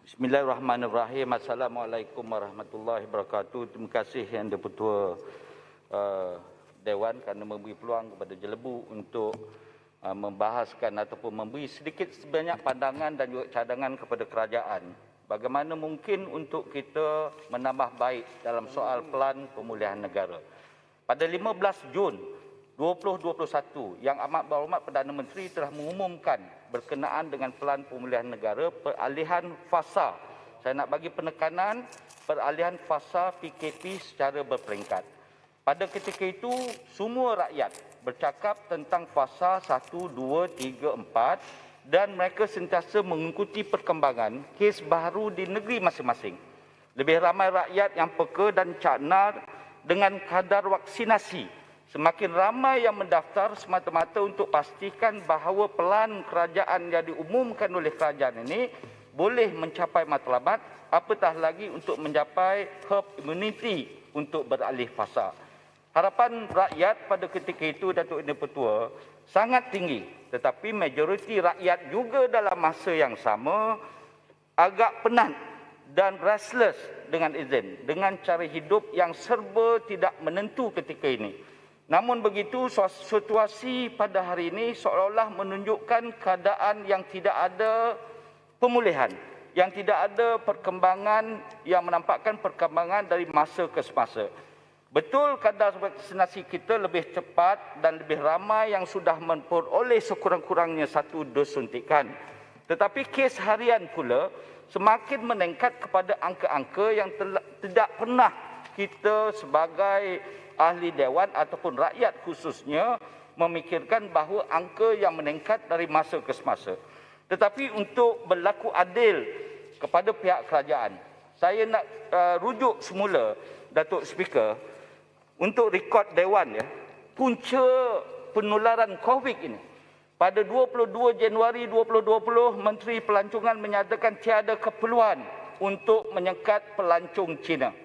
Bismillahirrahmanirrahim. Assalamualaikum warahmatullahi wabarakatuh. Terima kasih Yang di-Pertua Dewan kerana memberi peluang kepada Jelebu untuk membahaskan ataupun memberi sedikit sebanyak pandangan dan juga cadangan kepada kerajaan. Bagaimana mungkin untuk kita menambah baik dalam soal pelan pemulihan negara. Pada 15 Jun 2021, Yang Amat Berhormat Perdana Menteri telah mengumumkan berkenaan dengan pelan pemulihan negara peralihan fasa. Saya nak bagi penekanan peralihan fasa PKP secara berperingkat. Pada ketika itu, semua rakyat bercakap tentang fasa 1, 2, 3, 4 dan mereka sentiasa mengikuti perkembangan kes baru di negeri masing-masing. Lebih ramai rakyat yang peka dan cakna dengan kadar vaksinasi. Semakin ramai yang mendaftar semata-mata untuk pastikan bahawa pelan kerajaan yang diumumkan oleh kerajaan ini boleh mencapai matlamat, apatah lagi untuk mencapai herd immunity untuk beralih fasa. Harapan rakyat pada ketika itu, Datuk Yang di-Pertua, sangat tinggi. Tetapi majoriti rakyat juga dalam masa yang sama agak penat dan restless dengan izin, dengan cara hidup yang serba tidak menentu ketika ini. Namun begitu, situasi pada hari ini seolah-olah menunjukkan keadaan yang tidak ada pemulihan, yang tidak ada perkembangan, yang menampakkan perkembangan dari masa ke semasa. Betul kadar vaksinasi kita lebih cepat dan lebih ramai yang sudah memperoleh sekurang-kurangnya 1 dos suntikan. Tetapi kes harian pula semakin meningkat kepada angka-angka yang tidak pernah kita sebagai ahli dewan ataupun rakyat khususnya memikirkan bahawa angka yang meningkat dari masa ke semasa. Tetapi untuk berlaku adil kepada pihak kerajaan, saya nak rujuk semula, Datuk Speaker, untuk rekod dewan ya, punca penularan COVID ini. Pada 22 Januari 2020, Menteri Pelancongan menyatakan tiada keperluan untuk menyekat pelancong Cina.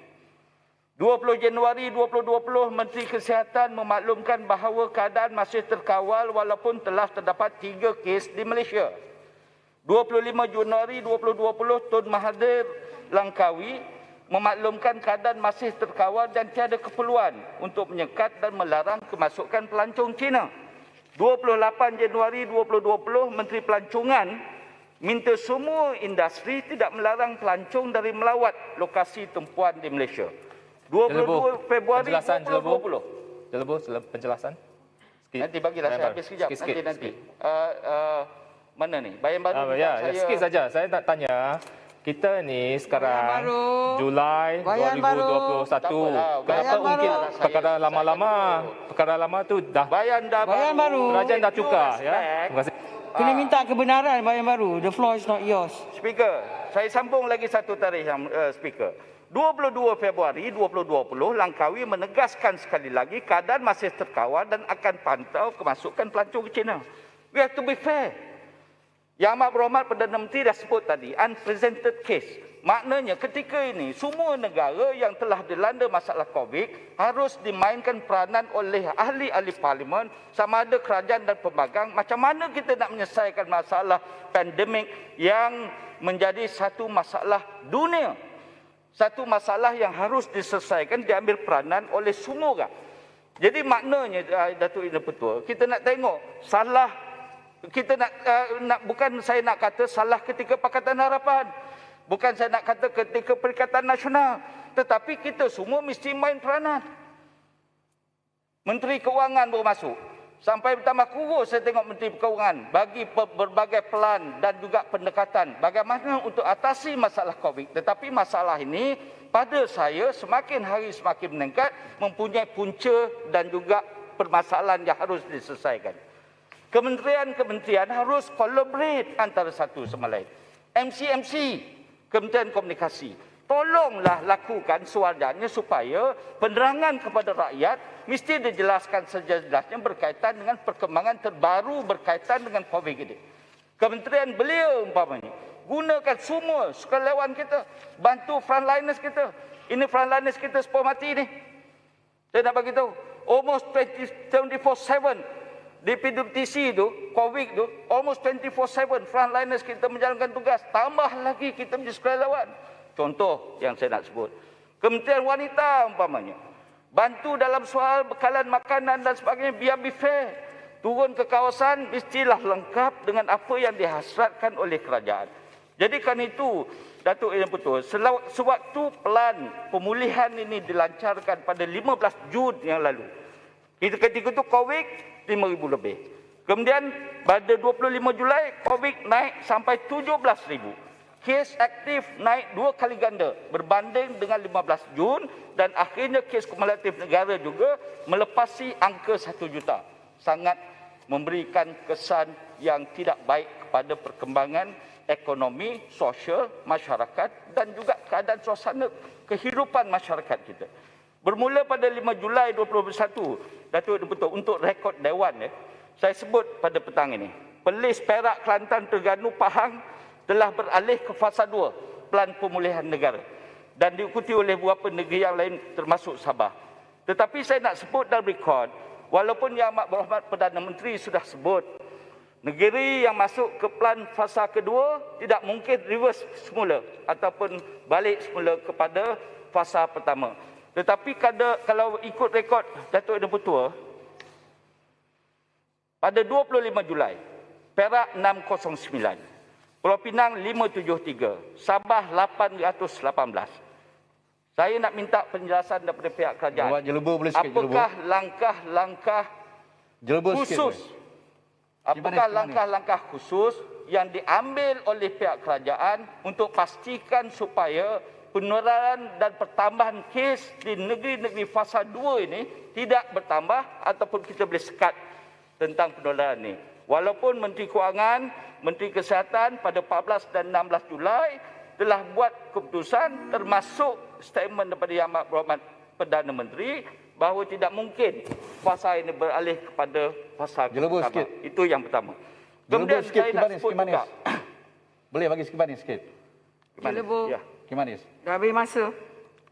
20 Januari 2020, Menteri Kesihatan memaklumkan bahawa keadaan masih terkawal walaupun telah terdapat 3 kes di Malaysia. 25 Januari 2020, Tun Mahathir Langkawi memaklumkan keadaan masih terkawal dan tiada keperluan untuk menyekat dan melarang kemasukan pelancong Cina. 28 Januari 2020, Menteri Pelancongan minta semua industri tidak melarang pelancong dari melawat lokasi tumpuan di Malaysia. 22 Februari 2020. Jelebu, penjelasan. Sikit. Nanti bagilah saya habis sekejap. Nanti. Mana ni? Bayan baru. Sikit saja. Saya nak tanya, kita ni sekarang Julai 2021. Kenapa ungkit perkara lama-lama? Perkara lama tu dah. Bayan baru. Kerajaan dah tukar. Ya. Terima kasih. Kena minta kebenaran bayan baru. The floor is not yours. Speaker, saya sambung lagi satu tarikh yang Speaker. 22 Februari 2020, Langkawi menegaskan sekali lagi keadaan masih terkawal dan akan pantau kemasukan pelancong ke China. We have to be fair. Yang Amat Berhormat Perdana Menteri dah sebut tadi, unprecedented case. Maknanya ketika ini, semua negara yang telah dilanda masalah COVID harus dimainkan peranan oleh ahli-ahli parlimen, sama ada kerajaan dan pemegang. Macam mana kita nak menyelesaikan masalah pandemik yang menjadi satu masalah dunia. Satu masalah yang harus diselesaikan, diambil peranan oleh semua orang. Jadi maknanya, Datuk Yang di-Pertua, kita nak tengok salah, kita bukan saya nak kata salah ketika Pakatan Harapan. Bukan saya nak kata ketika Perikatan Nasional. Tetapi kita semua mesti main peranan. Menteri Keuangan baru masuk. Sampai bertambah kurus saya tengok Menteri Keuangan bagi berbagai pelan dan juga pendekatan bagaimana untuk atasi masalah COVID. Tetapi masalah ini pada saya semakin hari semakin meningkat, mempunyai punca dan juga permasalahan yang harus diselesaikan. Kementerian-kementerian harus collaborate antara satu sama lain. MC, Kementerian Komunikasi, tolonglah lakukan sewajarnya supaya penerangan kepada rakyat mesti dijelaskan sejelasnya berkaitan dengan perkembangan terbaru berkaitan dengan COVID ini. Kementerian beliau umpamanya, gunakan semua sukarelawan kita, bantu frontliners kita. Ini frontliners kita sepuluh mati ni. Saya nak bagi tahu, almost 24/7 di PWTC tu, COVID tu, almost 24/7 frontliners kita menjalankan tugas. Tambah lagi kita menjadi sukarelawan. Contoh yang saya nak sebut. Kementerian Wanita umpamanya. Bantu dalam soal bekalan makanan dan sebagainya, biar be fair. Turun ke kawasan, mestilah lengkap dengan apa yang dihasratkan oleh kerajaan. Jadi kan itu, Datuk yang betul, sewaktu pelan pemulihan ini dilancarkan pada 15 Jun yang lalu. Ketika itu COVID 5,000 lebih. Kemudian pada 25 Julai COVID naik sampai 17,000. Kes aktif naik 2 kali ganda berbanding dengan 15 Jun dan akhirnya kes kumulatif negara juga melepasi angka 1 juta. Sangat memberikan kesan yang tidak baik kepada perkembangan ekonomi, sosial, masyarakat dan juga keadaan suasana kehidupan masyarakat kita. Bermula pada 5 Julai 2021, Datuk betul untuk rekod Dewan saya sebut pada petang ini. Perlis Perak, Kelantan, Terengganu, Pahang telah beralih ke fasa 2 Pelan Pemulihan Negara dan diikuti oleh beberapa negeri yang lain termasuk Sabah. Tetapi saya nak sebut dalam rekod, walaupun Yang Amat Berhormat Perdana Menteri sudah sebut, negeri yang masuk ke pelan fasa kedua tidak mungkin reverse semula ataupun balik semula kepada fasa pertama. Tetapi kalau ikut rekod Datuk Yang Bertua, pada 25 Julai, Perak 609, Pulau Pinang 573, Sabah 818. Saya nak minta penjelasan daripada pihak kerajaan. Apakah langkah-langkah khusus? Apakah langkah-langkah khusus yang diambil oleh pihak kerajaan untuk pastikan supaya penularan dan pertambahan kes di negeri-negeri fasa 2 ini tidak bertambah ataupun kita boleh sekat tentang penularan ini. Walaupun Menteri Kewangan, Menteri Kesihatan pada 14 dan 16 Julai telah buat keputusan termasuk statement daripada Yang Amat Berhormat Perdana Menteri bahawa tidak mungkin fasa ini beralih kepada fasa pertama. Itu yang pertama. Kemudian saya nak sebut juga. Boleh bagi Kimanis sikit? Jelebu. Ya. Kimanis. Dah habis masa.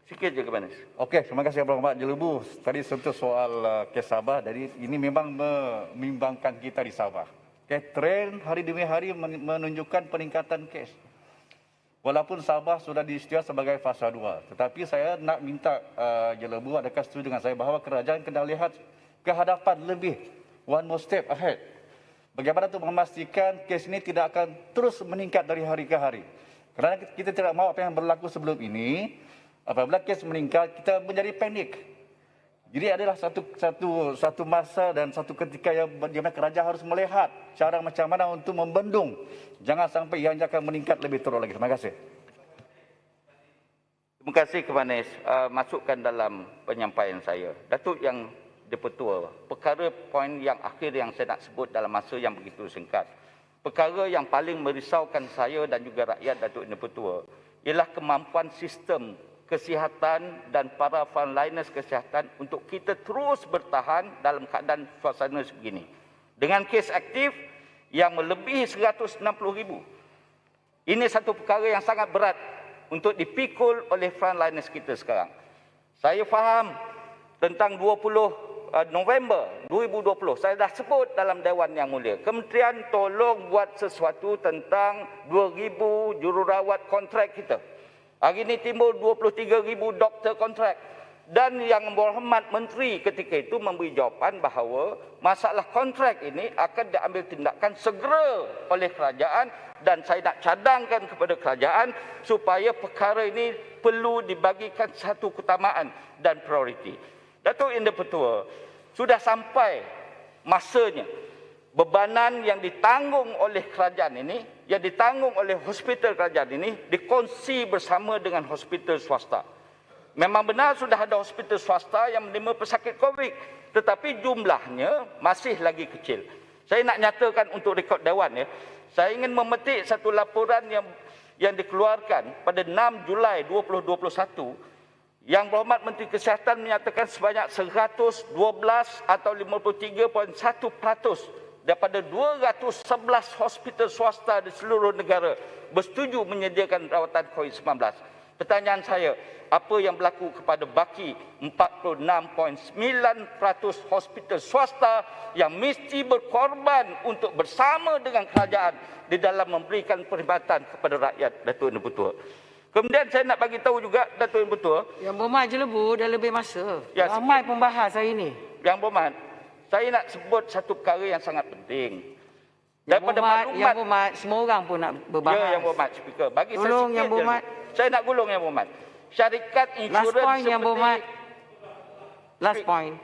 Sikit je Kimanis. Okey, terima kasih Abang Ahmad Jelebu. Tadi sentuh soal kes Sabah. Jadi ini memang membimbangkan kita di Sabah. Okay, tren hari demi hari menunjukkan peningkatan kes. Walaupun Sabah sudah diisytiharkan sebagai fasa 2. Tetapi saya nak minta Jelebu adakah setuju dengan saya bahawa kerajaan kena lihat ke hadapan lebih. One more step ahead. Bagaimana untuk memastikan kes ini tidak akan terus meningkat dari hari ke hari. Kerana kita tidak mahu apa yang berlaku sebelum ini. Apabila kes meningkat, kita menjadi panik. Jadi adalah satu masa dan satu ketika yang di mana kerajaan harus melihat cara macam mana untuk membendung. Jangan sampai ianya akan meningkat lebih teruk lagi. Terima kasih. Terima kasih Kimanis. Masukkan dalam penyampaian saya. Datuk Yang Dipertua, perkara poin yang akhir yang saya nak sebut dalam masa yang begitu singkat. Perkara yang paling merisaukan saya dan juga rakyat Datuk Yang Dipertua ialah kemampuan sistem kesihatan dan para frontliners kesihatan untuk kita terus bertahan dalam keadaan suasana sebegini. Dengan kes aktif yang melebihi 160,000. Ini satu perkara yang sangat berat untuk dipikul oleh frontliners kita sekarang. Saya faham tentang 20 November 2020, saya dah sebut dalam Dewan Yang Mulia. Kementerian tolong buat sesuatu tentang 2,000 jururawat kontrak kita. Hari ini timbul 23,000 doktor kontrak. Dan Yang Berhormat Menteri ketika itu memberi jawapan bahawa masalah kontrak ini akan diambil tindakan segera oleh kerajaan dan saya nak cadangkan kepada kerajaan supaya perkara ini perlu dibagikan satu keutamaan dan prioriti. Datuk Yang Dipertua, sudah sampai masanya bebanan yang ditanggung oleh kerajaan ini, yang ditanggung oleh hospital kerajaan ini, dikongsi bersama dengan hospital swasta. Memang benar sudah ada hospital swasta yang menerima pesakit COVID, tetapi jumlahnya masih lagi kecil. Saya nak nyatakan untuk rekod Dewan, saya ingin memetik satu laporan yang dikeluarkan pada 6 Julai 2021, Yang Berhormat Menteri Kesihatan menyatakan sebanyak 112 atau 53.1% daripada 211 hospital swasta di seluruh negara bersetuju menyediakan rawatan COVID-19. Pertanyaan saya, apa yang berlaku kepada baki 46.9% hospital swasta yang mesti berkorban untuk bersama dengan kerajaan di dalam memberikan perkhidmatan kepada rakyat, Datuk Yang Dipertua. Kemudian saya nak bagi tahu juga, Datuk Yang Dipertua, Yang Berhormat Jelebu dah lebih masa. Ya, Ramai pembahas hari ini. Yang Berhormat, saya nak sebut satu perkara yang sangat penting. Yang Berhormat, semua orang pun nak berbahas. Ya, Yang Berhormat, Speaker. Bagi saya Tolong, sikit Yang Berhormat. Saya nak gulung, Yang Berhormat. Syarikat insurans Last point, Yang seperti... Berhormat. Last point.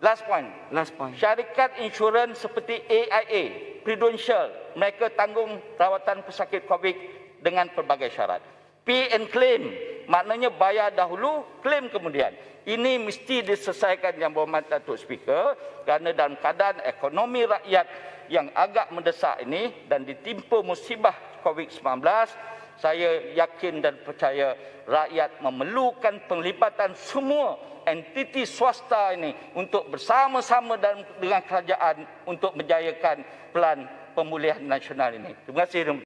Last point. Last point. Syarikat insurans seperti AIA, Prudential, mereka tanggung rawatan pesakit COVID dengan pelbagai syarat. Pay and claim, maknanya bayar dahulu, claim kemudian. Ini mesti diselesaikan, Yang Berhormat Datuk Speaker, kerana dalam keadaan ekonomi rakyat yang agak mendesak ini dan ditimpa musibah COVID-19, saya yakin dan percaya rakyat memerlukan penglibatan semua entiti swasta ini untuk bersama-sama dengan kerajaan untuk menjayakan pelan pemulihan nasional ini. Terima kasih.